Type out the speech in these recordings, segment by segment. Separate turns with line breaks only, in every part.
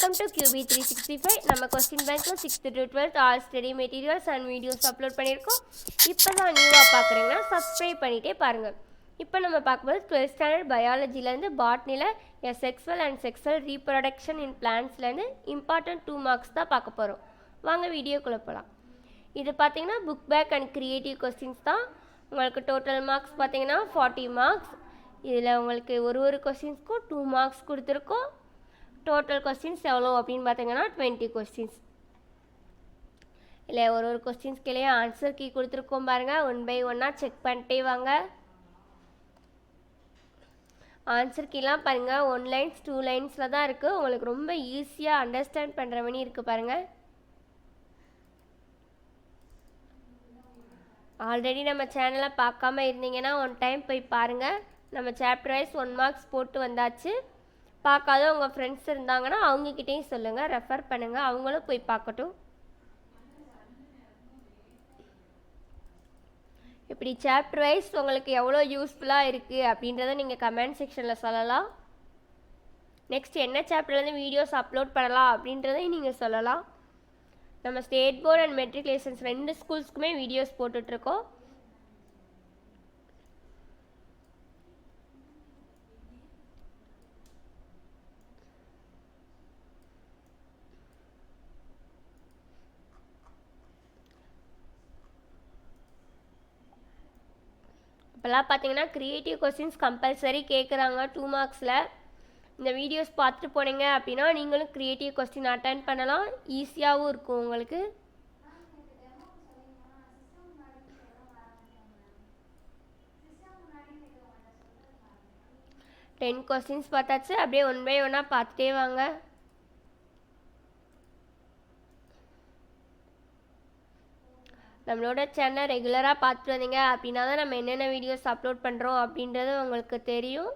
Welcome to QB365. நம்ம question பேங்க்ல 6th to 12th all study materials and videos upload பண்ணியிருக்கோம். இப்போ தான் நியூவாக பார்க்குறீங்கன்னா சப்ஸ்கிரைப் பண்ணிகிட்டே பாருங்கள். இப்போ நம்ம பார்க்கும்போது 12th ஸ்டாண்டர்ட் பயாலஜிலேருந்து பாட்னியில் sexual and sexual reproduction in பிளான்ட்ஸ்லேருந்து இம்பார்ட்டன்ட் 2 மார்க்ஸ் தான் பார்க்க போகிறோம். வாங்க வீடியோக்குள்ளே போகலாம். இது பார்த்தீங்கன்னா book back and creative questions தான். உங்களுக்கு டோட்டல் மார்க்ஸ் பார்த்தீங்கன்னா 40 மார்க்ஸ். இதில் உங்களுக்கு ஒரு கொஸ்டின்ஸ்க்கும் 2 மார்க்ஸ் கொடுத்துருக்கோம். டோட்டல் கொஸ்டின்ஸ் எவ்வளோ அப்படின்னு பார்த்தீங்கன்னா 20 கொஸ்டின்ஸ். இல்லை ஒரு கொஸ்டின்ஸ்க்கு ஆன்சர் கீ கொடுத்துருக்கோம் பாருங்கள். 1 by 1 செக் பண்ணிட்டே வாங்க. ஆன்சர் கீலாம் பாருங்கள் 1 lines 2 linesல தான் இருக்குது. உங்களுக்கு ரொம்ப ஈஸியாக அண்டர்ஸ்டாண்ட் பண்ணுற மாதிரி இருக்குது பாருங்கள். ஆல்ரெடி நம்ம சேனலை பார்க்காம இருந்தீங்கன்னா 1 டைம் போய் பாருங்கள். நம்ம சாப்டர் வைஸ் 1 மார்க்ஸ் போட்டு வந்தாச்சு. பார்க்காத உங்கள் ஃப்ரெண்ட்ஸ் இருந்தாங்கன்னா அவங்கக்கிட்டேயும் சொல்லுங்கள், ரெஃபர் பண்ணுங்கள், அவங்களும் போய் பார்க்கட்டும். இப்படி சாப்டர் வைஸ் உங்களுக்கு எவ்வளோ யூஸ்ஃபுல்லாக இருக்குது அப்படின்றத நீங்கள் கமெண்ட் செக்ஷனில் சொல்லலாம். நெக்ஸ்ட் என்ன சாப்டர்லேருந்து வீடியோஸ் அப்லோட் பண்ணலாம் அப்படின்றதையும் நீங்கள் சொல்லலாம். நம்ம ஸ்டேட் போர்டு அண்ட் மெட்ரிகுலேஷன்ஸ் 2 ஸ்கூல்ஸ்க்குமே வீடியோஸ் போட்டுட்ருக்கோம். இப்போல்லாம் பார்த்தீங்கன்னா க்ரியேட்டிவ் கொஸ்டின்ஸ் கம்பல்சரி கேட்குறாங்க 2 மார்க்ஸில். இந்த வீடியோஸ் பார்த்துட்டு போனீங்க அப்படின்னா நீங்களும் க்ரியேட்டிவ் கொஸ்டின் அட்டென்ட் பண்ணலாம். ஈஸியாகவும் இருக்கும் உங்களுக்கு. டென் கொஸ்டின்ஸ் பார்த்தாச்சு. அப்படியே 1 by 1 பார்த்துட்டே வாங்க. நம்மளோட சேனலை ரெகுலராக பார்த்துட்டு வந்தீங்க அப்படின்னா தான் நம்ம என்னென்ன வீடியோஸ் அப்லோட் பண்ணுறோம் அப்படின்றது உங்களுக்கு தெரியும்.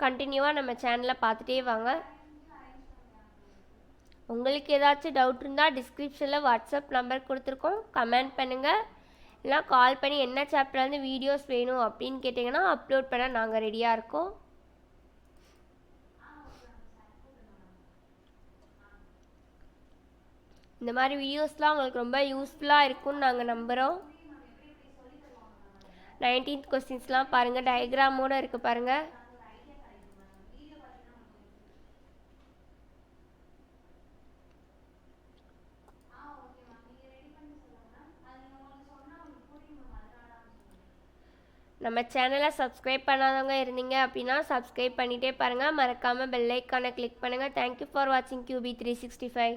கண்டினியூவாக நம்ம சேனலை பார்த்துட்டே வாங்க. உங்களுக்கு ஏதாச்சும் டவுட் இருந்தால் டிஸ்கிரிப்ஷனில் வாட்ஸ்அப் நம்பர் கொடுத்துருக்கோம், கமெண்ட் பண்ணுங்கள். இல்லை கால் பண்ணி என்ன சாப்டர்லேருந்து வீடியோஸ் வேணும் அப்படின்னு கேட்டிங்கன்னா அப்லோட் பண்ண நாங்கள் ரெடியாக இருக்கோம். இந்த மாதிரி வீடியோஸ்லாம் உங்களுக்கு ரொம்ப யூஸ்ஃபுல்லாக இருக்கும்னு நாங்கள் நம்புகிறோம். 19th கொஸ்டின்ஸ்லாம் பாருங்கள், டயக்ராமோடு இருக்குது பாருங்கள். நம்ம சேனலை சப்ஸ்கிரைப் பண்ணாதவங்க இருந்தீங்க அப்படின்னா சப்ஸ்கிரைப் பண்ணிகிட்டே பாருங்கள். மறக்காமல் பெல் ஐக்கானை கிளிக் பண்ணுங்கள். தேங்க்யூ ஃபார் வாட்சிங் QB365.